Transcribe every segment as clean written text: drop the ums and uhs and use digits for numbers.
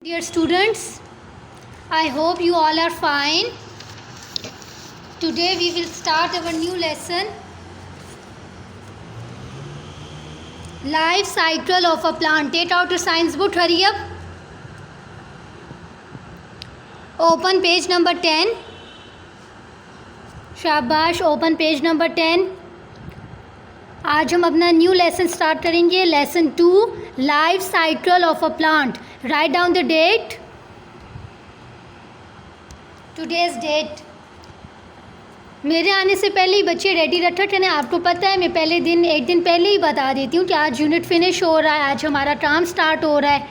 Dear students, I hope you all are fine. Today we will start our new lesson, Life Cycle of a Plant. Take out your science book, hurry up. Open page number 10. शाबाश, open page number 10. आज हम अपना new lesson start करेंगे, lesson 2, life cycle of a plant. Write down the date. Today's date. मेरे आने से पहले ही बच्चे रेडी रखा करें. आपको पता है मैं पहले दिन एक दिन पहले ही बता देती हूँ कि आज यूनिट फिनिश हो रहा है, आज हमारा टर्म स्टार्ट हो रहा है,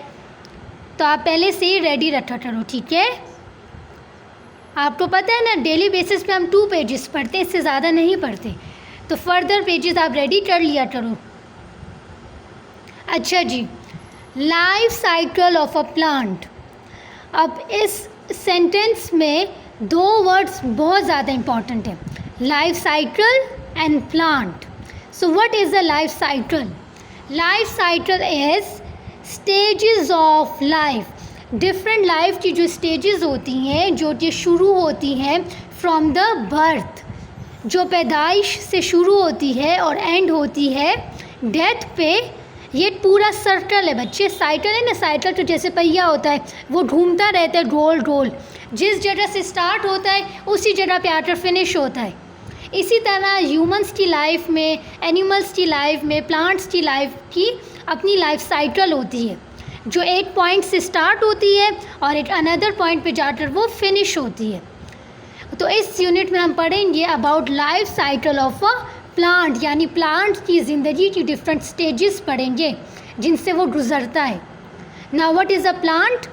तो आप पहले से ही रेडी रखा करो, ठीक है. आपको पता है ना, डेली बेसिस पे हम 2 पेजेस पढ़ते हैं, इससे ज़्यादा नहीं पढ़ते, तो फर्दर पेजेस आप रेडी कर लिया करो. अच्छा जी, life cycle of a plant. अब इस सेंटेंस में 2 वर्ड्स बहुत ज़्यादा इम्पॉर्टेंट है, life cycle and plant. So what is the life cycle? Life cycle is stages of life. Different life की जो स्टेजेस होती हैं, जो कि शुरू होती हैं फ्रॉम द बर्थ, जो पैदाइश से शुरू होती है और एंड होती है डेथ पे. ये पूरा सर्कल है बच्चे. साइकिल है ना, साइकिल तो जैसे पहिया होता है, वो घूमता रहता है गोल गोल. जिस जगह से स्टार्ट होता है उसी जगह पे आकर फिनिश होता है. इसी तरह ह्यूमंस की लाइफ में, एनिमल्स की लाइफ में, प्लांट्स की लाइफ की अपनी लाइफ साइकिल होती है, जो एक पॉइंट से स्टार्ट होती है और एक अनदर पॉइंट पे जाकर वो फिनिश होती है. तो इस यूनिट में हम पढ़ेंगे about life cycle of a plant, यानी प्लांट की ज़िंदगी की डिफरेंट स्टेजेस पढ़ेंगे जिनसे वो गुजरता है. Now what is a plant?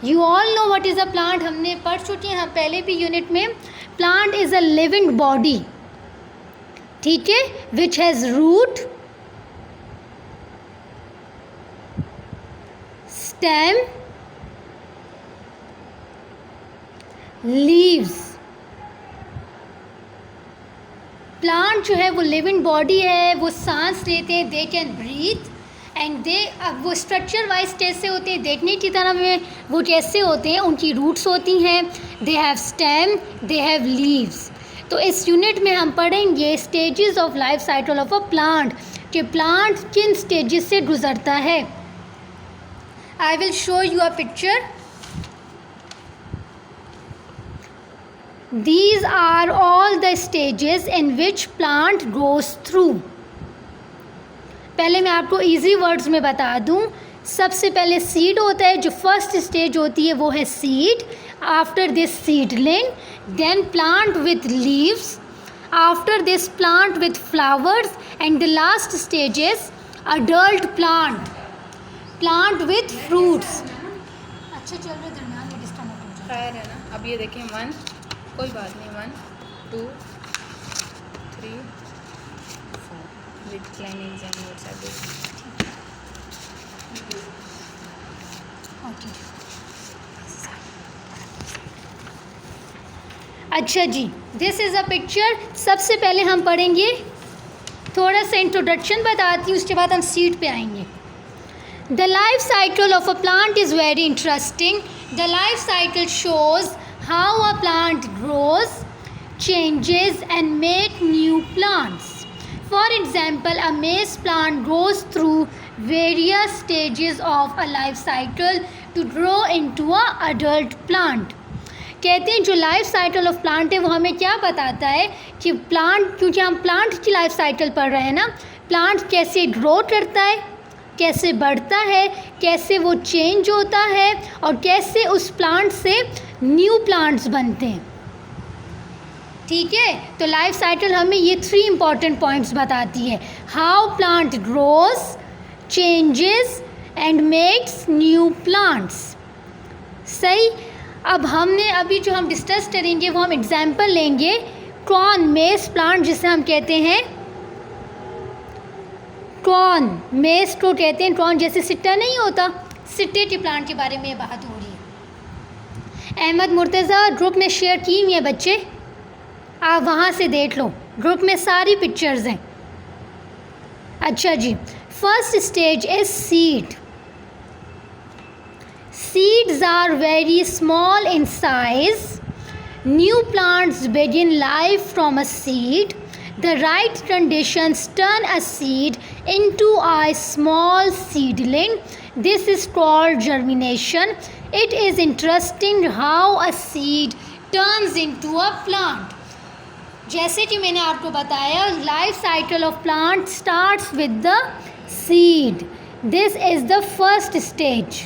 You all know what is a plant. हमने पढ़ चुके हैं हम पहले भी यूनिट में. Plant is a living body, ठीक है, which has root, stem, leaves. Plant जो है वो लिविंग बॉडी है, वो सांस लेते हैं, they can breathe and they. अब वो स्ट्रक्चर वाइज कैसे होते हैं, देखने की तरह में वो कैसे होते हैं, उनकी रूट्स होती हैं, they have stem, they have leaves. तो इस यूनिट में हम पढ़ेंगे stages of life cycle of a plant, कि प्लांट किन स्टेजेस से गुजरता है. I will show you a picture. These are all the stages in which plant goes through. पहले मैं आपको easy words में बता दूं. सबसे पहले सीड होता है, जो फर्स्ट स्टेज होती है वो है seed. After this seedling, then plant with leaves, after this plant with flowers, and the last stage is adult plant, plant with fruits. अच्छा चल रहे दरमियान में डिस्टर्ब खैर है ना. अब ये देखें 1, कोई बात नहीं, 1 2 3 4 with climbings and notes are this. अच्छा जी, दिस इज़ अ पिक्चर. सबसे पहले हम पढ़ेंगे, थोड़ा सा इंट्रोडक्शन बताती हूँ, उसके बाद हम सीट पे आएंगे. The life cycle of a plant is very interesting. The life cycle shows how a plant grows, changes and make new plants. For example, a maize plant goes through various stages of a life cycle to grow into a adult plant. कहते हैं जो life cycle of plant है वो हमें क्या बताता है कि प्लांट, क्योंकि हम प्लांट की लाइफ साइकिल पढ़ रहे हैं ना, प्लांट कैसे ग्रो करता है, कैसे बढ़ता है, कैसे वो चेंज होता है और कैसे उस प्लांट से न्यू प्लांट्स बनते हैं. ठीक है, तो लाइफ साइकिल हमें ये 3 इंपॉर्टेंट पॉइंट्स बताती है. How plant grows, changes and makes new plants. सही. अब हमने अभी जो हम डिस्कस करेंगे वो हम एग्जाम्पल लेंगे. कॉर्न मेज प्लांट जिसे हम कहते हैं, कॉर्न मेज को कहते हैं. कॉर्न जैसे सिट्टा नहीं होता, सिट्टे के प्लांट के बारे में बात हो रही है. अहमद मुर्तज़ा ग्रुप में शेयर की हुई है बच्चे, आप वहाँ से देख लो, ग्रुप में सारी पिक्चर्स हैं. अच्छा जी, first stage is seed. seeds are very small in size. New plants begin life from a seed. The right conditions turn a seed into a small seedling. This is called germination. It is interesting how a seed turns into a plant. जैसे कि मैंने आपको बताया, life cycle of plant starts with the seed. This is the first stage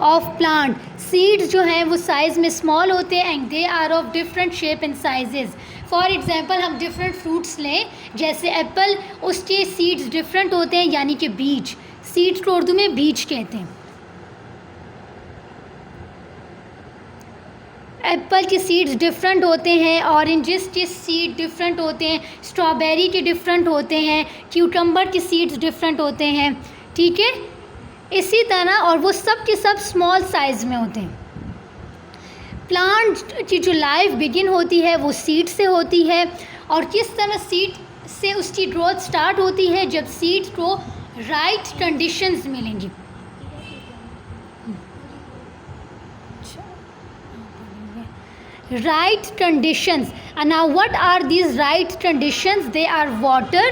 of plant. Seeds जो हैं वो size में small होते हैं and they are of different shape and sizes. For example हम डिफरेंट फ्रूट्स लें, जैसे एप्पल, उसके सीड्स डिफरेंट होते हैं, यानी कि बीज. सीड्स को उर्दू में बीज कहते हैं. एप्पल के सीड्स डिफरेंट होते हैं, ऑरेंजेस के सीड डिफरेंट होते हैं, स्ट्रॉबेरी के डिफरेंट होते हैं, क्यूकम्बर के सीड्स डिफरेंट होते हैं. ठीक है, इसी तरह, और वो सब के सब स्मॉल साइज़ में होते हैं. प्लांट की जो लाइफ बिगिन होती है वो सीड से होती है. और किस तरह सीड से उसकी ग्रोथ स्टार्ट होती है? जब सीड को राइट कंडीशंस मिलेंगी. Right conditions. And now what are these right conditions? They are water,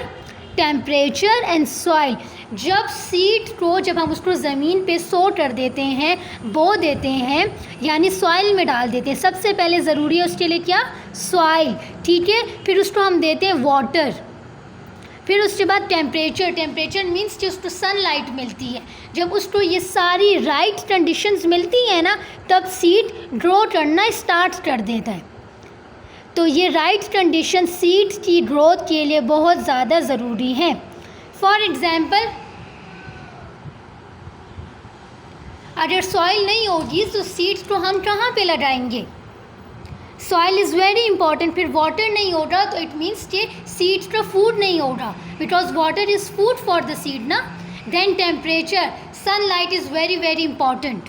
temperature and soil. जब सीड को, जब हम उसको ज़मीन पे सो कर देते हैं, बो देते हैं, यानी सॉइल में डाल देते हैं, सबसे पहले ज़रूरी है उसके लिए क्या? सॉइल. ठीक है, फिर उसको हम देते हैं वाटर. फिर उसके बाद टेम्परेचर. टेम्परेचर मीन्स कि उसको सनलाइट मिलती है. जब उसको ये सारी राइट कंडीशंस मिलती हैं ना, तब सीड ग्रो करना स्टार्ट कर देता है. तो ये राइट कंडीशन सीड की ग्रोथ के लिए बहुत ज़्यादा ज़रूरी है. फॉर एग्ज़ाम्पल, अगर सॉइल नहीं होगी तो सीड्स को हम कहाँ पे लगाएंगे? Soil is very important. फिर वाटर नहीं होगा तो इट मीन्स कि सीड्स का फूड नहीं होगा, because water is food for the seed ना. Then temperature, sunlight is very very important.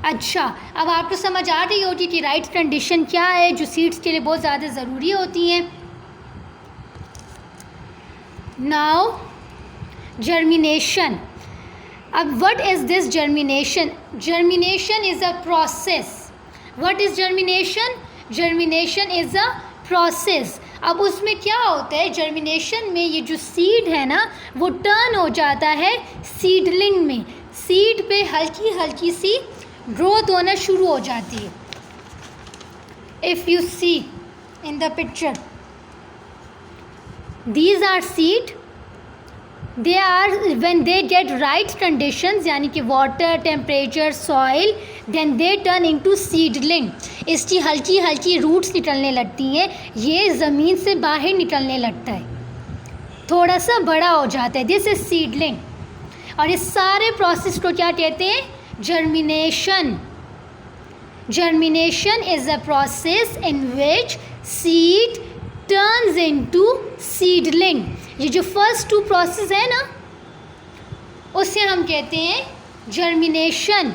अच्छा, अब आपको समझ आ रही होगी कि राइट कंडीशन क्या है जो सीड्स के लिए बहुत ज़्यादा ज़रूरी होती हैं. Now germination. अब what is this germination? Germination is a process. What is germination? Germination is a process. अब उसमें क्या होता है? जर्मिनेशन में ये जो सीड है ना, वो टर्न हो जाता है सीडलिंग में. सीड पे हल्की हल्की सी ग्रोथ होना शुरू हो जाती है. If you see in the picture, these are seed. They are, when they get right conditions, यानी कि water, temperature, soil, then they turn into seedling. इसकी हल्की हल्की रूट्स निकलने लगती हैं, ये ज़मीन से बाहर निकलने लगता है, थोड़ा सा बड़ा हो जाता है. This is seedling. और इस सारे प्रोसेस को क्या कहते हैं? Germination. Germination is a process in which seed turns into seedling. ये जो फर्स्ट टू प्रोसेस है ना, उसे हम कहते हैं जर्मिनेशन.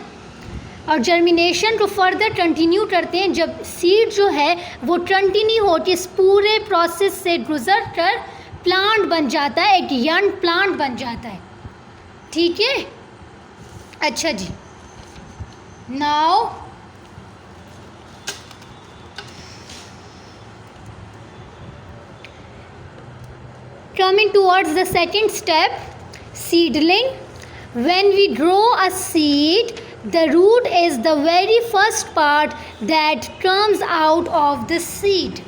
और जर्मिनेशन को फर्दर कंटिन्यू करते हैं जब सीड जो है वो कंटिन्यू होकर इस पूरे प्रोसेस से गुजर कर प्लांट बन जाता है, एक यंग प्लांट बन जाता है. ठीक है, अच्छा जी. Now coming towards the second step, seedling. When we grow a seed, the root is the very first part that comes out of the seed.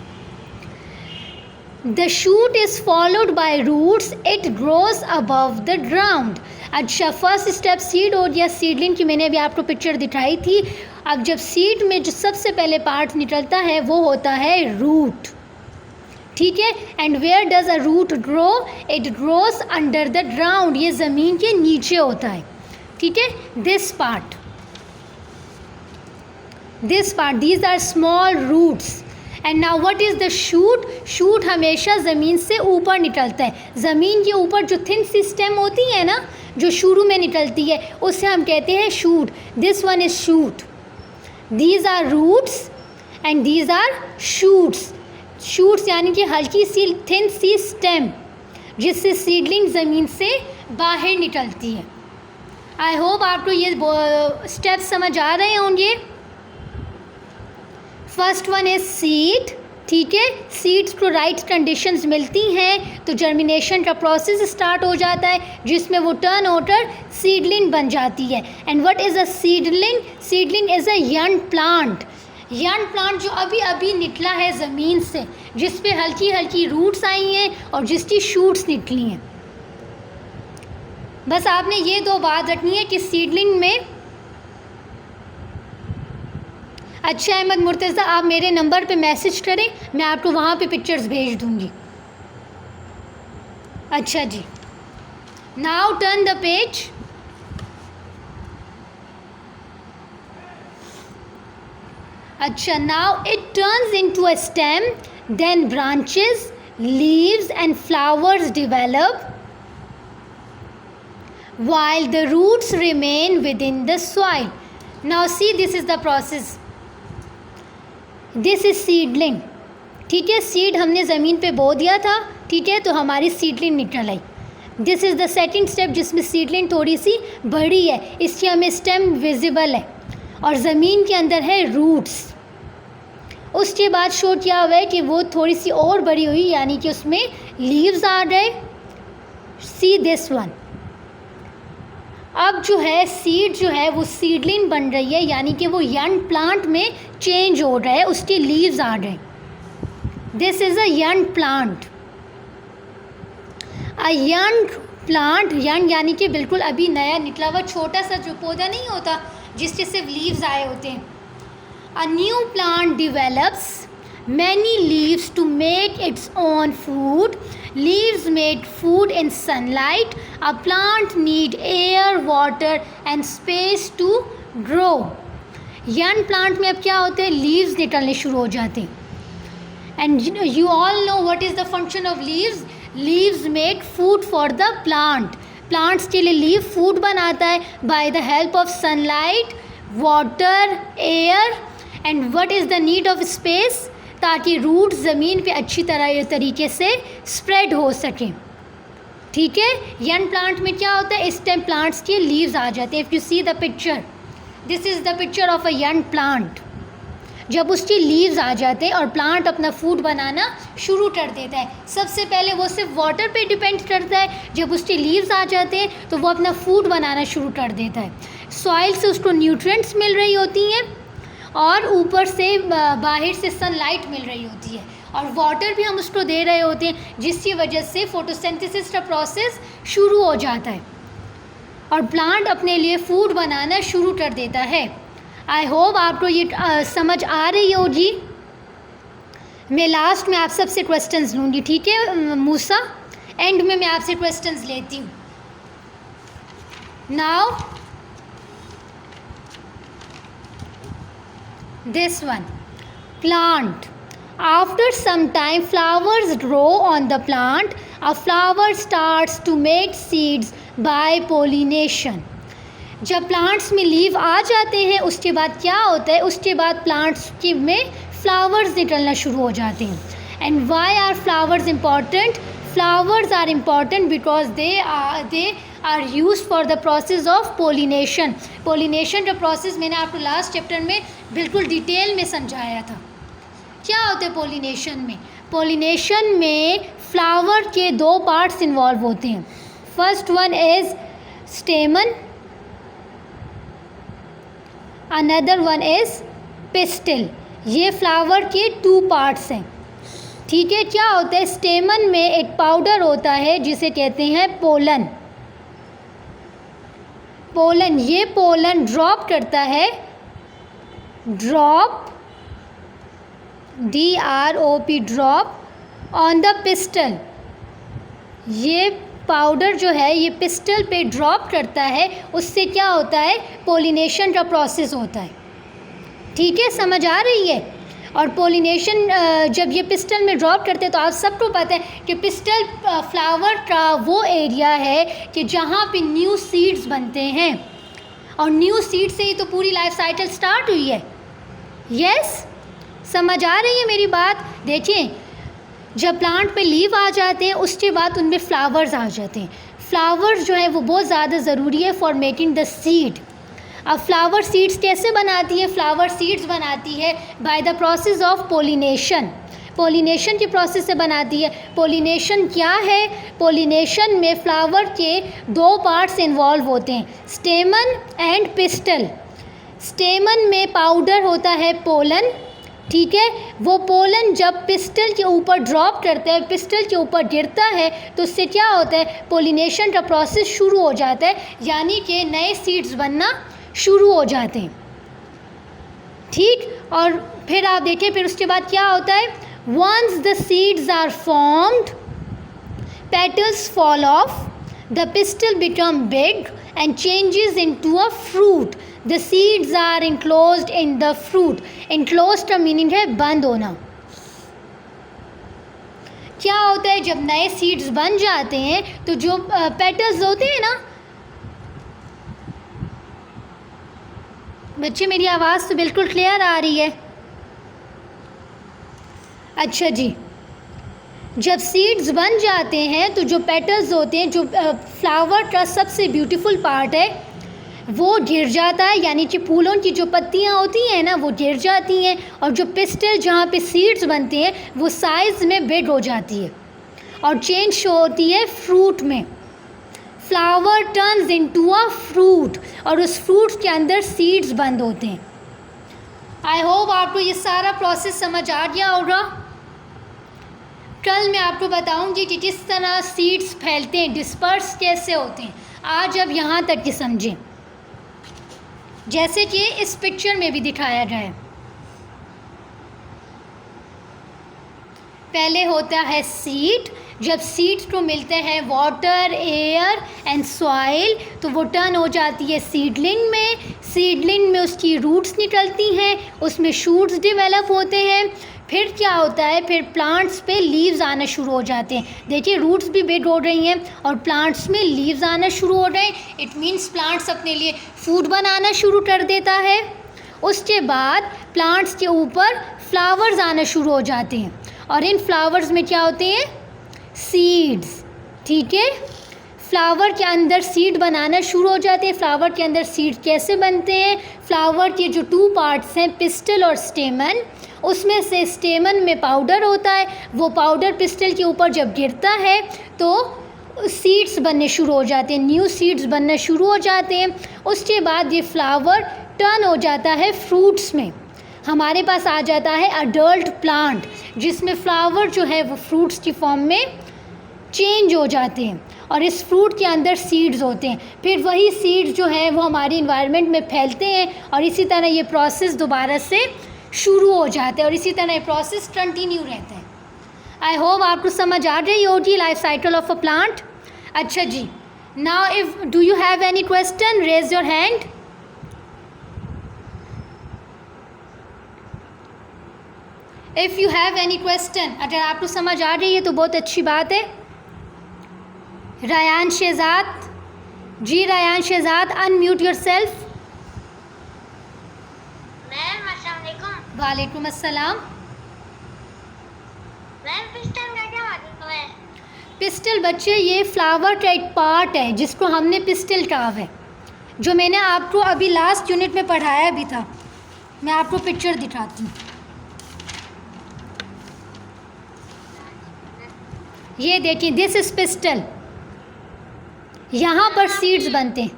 The shoot is followed by roots. It grows above the ground. अच्छा, first step seed हो गया. Seedling की मैंने अभी आपको picture दिखाई थी. अब जब सीड में जो सबसे पहले पार्ट निकलता है वो होता है रूट. ठीक है, and where does a root grow? It grows under the ground. ये ज़मीन के नीचे होता है. ठीक है, this part, these are small roots. And now what is the shoot? Shoot हमेशा ज़मीन से ऊपर निकलता है. ज़मीन के ऊपर जो थिन सी स्टेम होती है ना, जो शुरू में निकलती है, उसे हम कहते हैं shoot. This one is shoot. These are roots and these are shoots. Shoots यानी कि हल्की सी थिन सी स्टेम जिससे सीडलिंग ज़मीन से बाहर निकलती है. आई होप आपको ये स्टेप्स समझ आ रहे होंगे। फर्स्ट वन इज सीड, ठीक है। सीड्स को राइट कंडीशंस मिलती हैं तो जर्मिनेशन का प्रोसेस स्टार्ट हो जाता है, जिसमें वो टर्न ओवर सीडलिंग बन जाती है। And what is a seedling? Seedling is a young plant. Young plant जो अभी अभी निकला है ज़मीन से, जिस पे हल्की हल्की रूट्स आई हैं और जिसकी शूट्स निकली हैं। बस आपने ये दो बात रखनी है कि सीडलिंग में। अच्छा अहमद मुर्तज़ा, आप मेरे नंबर पे मैसेज करें, मैं आपको वहाँ पे पिक्चर्स भेज दूँगी। अच्छा जी, नाउ टर्न द पेज। अच्छा, now it turns into a stem, then branches, leaves and flowers develop while the roots remain within the soil. Now see, this is the process. This is seedling, ठीक है। Seed हमने ज़मीन पे बो दिया था, ठीक है, तो हमारी सीडलिंग निकल आई। This is the second step जिसमें सीडलिंग थोड़ी सी बड़ी है, इससे हमें स्टेम विजिबल है और ज़मीन के अंदर है रूट्स। उसके बाद शो क्या हुआ है कि वो थोड़ी सी और बड़ी हुई, यानी कि उसमें लीव्स आ गए। See this one. अब जो है सीड जो है वो सीडलिंग बन रही है, यानी कि वो यंग प्लांट में चेंज हो रहा है, उसके लीव्स आ गए। This is a young plant. A young plant, young यानी कि बिल्कुल अभी नया निकला हुआ छोटा सा जो पौधा नहीं होता जिसके सिर्फ लीव्स आए होते हैं। A new plant develops many leaves to make its own food. Leaves make food in sunlight. A plant need air, water and space to grow. Young plant में अब क्या होते हैं, leaves निकलने शुरू हो जाते हैं। And you all know what is the function of leaves. Leaves make food for the plant. Plants के लिए leaf food बनाता है by the help of sunlight, water, air and what is the need of space, ताकि root ज़मीन पे अच्छी तरीके से स्प्रेड हो सकें, ठीक है। यंग प्लांट में क्या होता है, इस टाइम प्लांट्स के लीव्स आ जाते हैं। If you see the picture, this is the picture of a young plant. जब उसके लीव्स आ जाते हैं और प्लांट अपना फूड बनाना शुरू कर देता है, सबसे पहले वो सिर्फ वाटर पे डिपेंड करता है। जब उसके लीव्स आ जाते हैं तो वो अपना फूड बनाना शुरू कर देता है। सॉइल से उसको न्यूट्रिएंट्स मिल रही होती हैं और ऊपर से बाहर से सनलाइट मिल रही होती है और वाटर भी हम उसको दे रहे होते हैं, जिसकी वजह से फोटोसिंथेसिस का प्रोसेस शुरू हो जाता है और प्लांट अपने लिए फूड बनाना शुरू कर देता है। आई होप आपको ये समझ आ रही होगी। मैं लास्ट में आप सबसे क्वेश्चंस लूँगी, ठीक है मूसा, एंड में मैं आपसे क्वेश्चंस लेती हूँ। Now this one, plant. After some time flowers grow on the plant. A flower starts to make seeds by pollination. जब प्लांट्स में लीव आ जाते हैं उसके बाद क्या होता है, उसके बाद प्लांट्स के में फ्लावर्स निकलना शुरू हो जाते हैं। And why are flowers important? Flowers are important because they are use for the process of pollination. Pollination का प्रोसेस मैंने आपको लास्ट चैप्टर में बिल्कुल डिटेल में समझाया था। क्या होता है पोलिनेशन में? पोलिनेशन में फ्लावर के दो पार्ट्स इन्वॉल्व होते हैं। First one is स्टेमन, another one is pistil. ये फ्लावर के टू पार्ट्स हैं, ठीक है। क्या होता है, स्टेमन में एक पाउडर होता है जिसे कहते हैं पोलन। पोलन, ये पोलन ड्रॉप करता है, drop DROP drop on the pistol. ये पाउडर जो है ये पिस्टल पे ड्रॉप करता है, उससे क्या होता है, पोलिनेशन का प्रोसेस होता है, ठीक है। समझ आ रही है? और पोलिनेशन जब ये पिस्टल में ड्रॉप करते हैं तो आप सबको पता है कि पिस्टल फ्लावर का वो एरिया है कि जहाँ पे न्यू सीड्स बनते हैं और न्यू सीड से ही तो पूरी लाइफ साइकिल स्टार्ट हुई है। यस, समझ आ रही है मेरी बात? देखिए, जब प्लांट पे लीव आ जाते हैं उसके बाद उनमें फ्लावर्स आ जाते हैं। फ्लावर्स जो है वो बहुत ज़्यादा ज़रूरी है फॉर मेकिंग द सीड। अब फ्लावर सीड्स कैसे बनाती है? फ्लावर सीड्स बनाती है by the process of pollination. Pollination के प्रोसेस से बनाती है। पोलिनेशन क्या है? पोलिनेशन में फ्लावर के दो पार्ट्स इन्वॉल्व होते हैं, स्टेमन एंड पिस्टल। स्टेमन में पाउडर होता है पोलन, ठीक है। वो पोलन जब पिस्टल के ऊपर ड्रॉप करता है, पिस्टल के ऊपर गिरता है, तो उससे क्या होता है? पोलिनेशन का प्रोसेस शुरू हो जाता है, यानी कि नए सीड्स बनना शुरू हो जाते हैं, ठीक। और फिर आप देखिए फिर उसके बाद क्या होता है? Once the seeds are formed, petals fall off, the pistil become big and changes into a fruit. The seeds are enclosed in the fruit. Enclosed का मीनिंग है बंद होना। क्या होता है जब नए सीड्स बन जाते हैं तो जो पेटल्स होते हैं ना, बच्चे मेरी आवाज़ तो बिल्कुल क्लियर आ रही है? अच्छा जी, जब सीड्स बन जाते हैं तो जो पेटल्स होते हैं, जो फ्लावर का सबसे ब्यूटीफुल पार्ट है, वो गिर जाता है, यानी कि फूलों की जो पत्तियां होती हैं ना वो गिर जाती हैं, और जो पिस्टल जहाँ पे सीड्स बनते हैं वो साइज़ में बिग हो जाती है और चेंज होती है फ्रूट में। Flower turns into a fruit, और उस फ्रूट के अंदर सीड्स बंद होते हैं। आई होप आपको ये सारा प्रोसेस समझ आ गया होगा। कल मैं आपको बताऊंगी कि किस तरह सीड्स फैलते हैं, डिस्पर्स कैसे होते हैं। आज अब यहाँ तक कि समझें, जैसे कि इस पिक्चर में भी दिखाया गया है। पहले होता है सीड। जब सीड्स को मिलते हैं वाटर, एयर एंड सॉइल, तो वो टर्न हो जाती है सीडलिंग में। सीडलिंग में उसकी रूट्स निकलती हैं, उसमें शूट्स डेवलप होते हैं। फिर क्या होता है? फिर प्लांट्स पे लीव्स आना शुरू हो जाते हैं। देखिए रूट्स भी बिग हो रही हैं और प्लांट्स में लीव्स आना शुरू हो रहे हैं। इट मीन्स प्लांट्स अपने लिए फूड बनाना शुरू कर देता है। उसके बाद प्लांट्स के ऊपर फ्लावर्स आना शुरू हो जाते हैं, और इन फ्लावर्स में क्या होते हैं? सीड्स, ठीक है। फ्लावर के अंदर सीड बनाना शुरू हो जाते हैं। फ्लावर के अंदर सीड कैसे बनते हैं? फ्लावर के जो टू पार्ट्स हैं, पिस्टल और स्टेमन, उसमें से स्टेमन में पाउडर होता है। वो पाउडर पिस्टल के ऊपर जब गिरता है तो सीड्स बनने शुरू हो जाते हैं, न्यू सीड्स बनना शुरू हो जाते हैं। उसके बाद ये फ्लावर टर्न हो जाता है फ्रूट्स में। हमारे पास आ जाता है अडल्ट प्लांट, जिसमें फ्लावर जो है वो फ्रूट्स की फॉर्म में चेंज हो जाते हैं, और इस फ्रूट के अंदर सीड्स होते हैं। फिर वही सीड्स जो है वो हमारी इन्वायरमेंट में फैलते हैं, और इसी तरह ये प्रोसेस दोबारा से शुरू हो जाता है, और इसी तरह ये प्रोसेस कंटिन्यू रहता है। आई होप आपको समझ आ रही होगी life cycle of a plant. अच्छा जी, now if do you have any question, raise your hand. If you have any question, अगर आपको समझ आ रही है तो बहुत अच्छी बात है। Rayan Shahzad ji, Rayan Shahzad, unmute your self. Ma'am अस्सलाम वालेकुम। वालेकुम अस्सलाम। मैम पिस्टल का क्या मतलब है? पिस्टल बच्चे ये फ्लावर का एक पार्ट है जिसको हमने पिस्टल कहा है, जो मैंने आपको अभी लास्ट यूनिट में पढ़ाया भी था। मैं आपको पिक्चर दिखाती हूँ। ये देखिए, दिस इज पिस्टल। यहाँ पर सीड्स बनते हैं।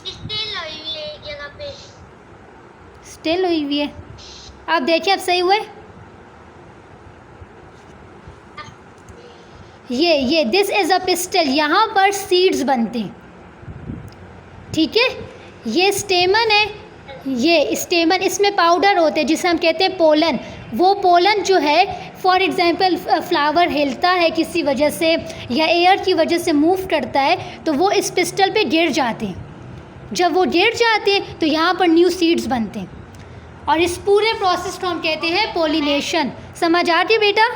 स्टिल हुई हुई है एक जगह पे। स्टिल हुई हुई है। आप देखिए, अब सही हुए। ये दिस इज़ अ पिस्टल। यहाँ पर सीड्स बनते हैं, ठीक है। ये स्टेमन है, ये स्टेमन, इसमें पाउडर होते हैं जिसे हम कहते हैं पोलन। वो पोलन जो है, फॉर एग्ज़ाम्पल फ्लावर हिलता है किसी वजह से या एयर की वजह से मूव करता है, तो वो इस पिस्टल पे गिर जाते हैं। जब वो गिर जाते हैं तो यहाँ पर न्यू सीड्स बनते हैं, और इस पूरे प्रोसेस को हम कहते हैं पोलिनेशन। समझ आ गई बेटा?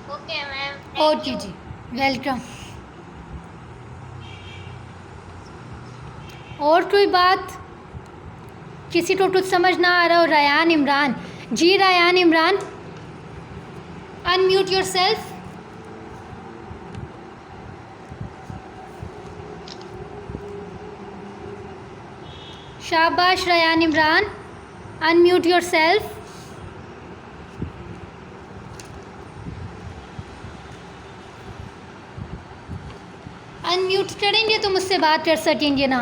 Okay ma'am. ओके जी, वेलकम। और कोई बात? किसी को कुछ समझ ना आ रहा हो? Rayan Imran ji, Rayan Imran, unmute your self. शाबाश Rayan Imran, unmute yourself. Unmute करेंगे तो मुझसे बात कर सकेंगे ना।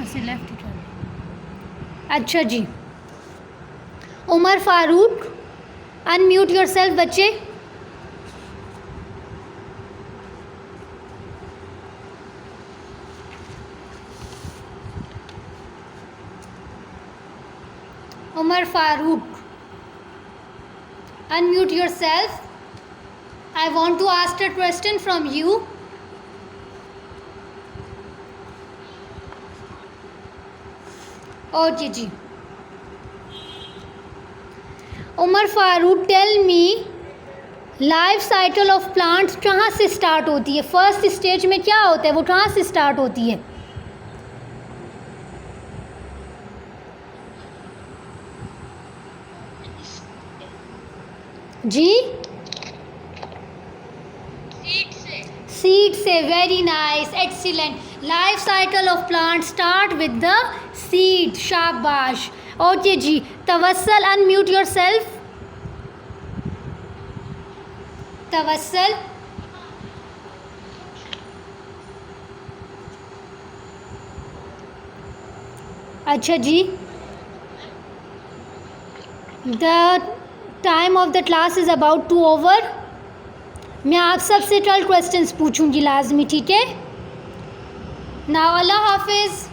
ऐसे लेफ्ट ही कर। अच्छा जी, उमर फारूक, अनम्यूट योरसेल्फ बच्चे। Umar Farooq, unmute yourself. I want to ask a question from you. Okay जी, Umar Farooq, tell me life cycle of plants कहाँ से स्टार्ट होती है? फर्स्ट स्टेज में क्या होता है, वो कहाँ से स्टार्ट होती है? जी, सीड से। Very nice, excellent. Life cycle of plant start with the seed. शाबाश। ओके जी, तवस्सल, अनम्यूट योरसेल्फ। तवस्सल, अच्छा जी, the time of the class is about to over. मैं आप सबसे 12 क्वेश्चंस पूछूंगी लाजमी, ठीक है? नाउ अल्लाह हाफिज़।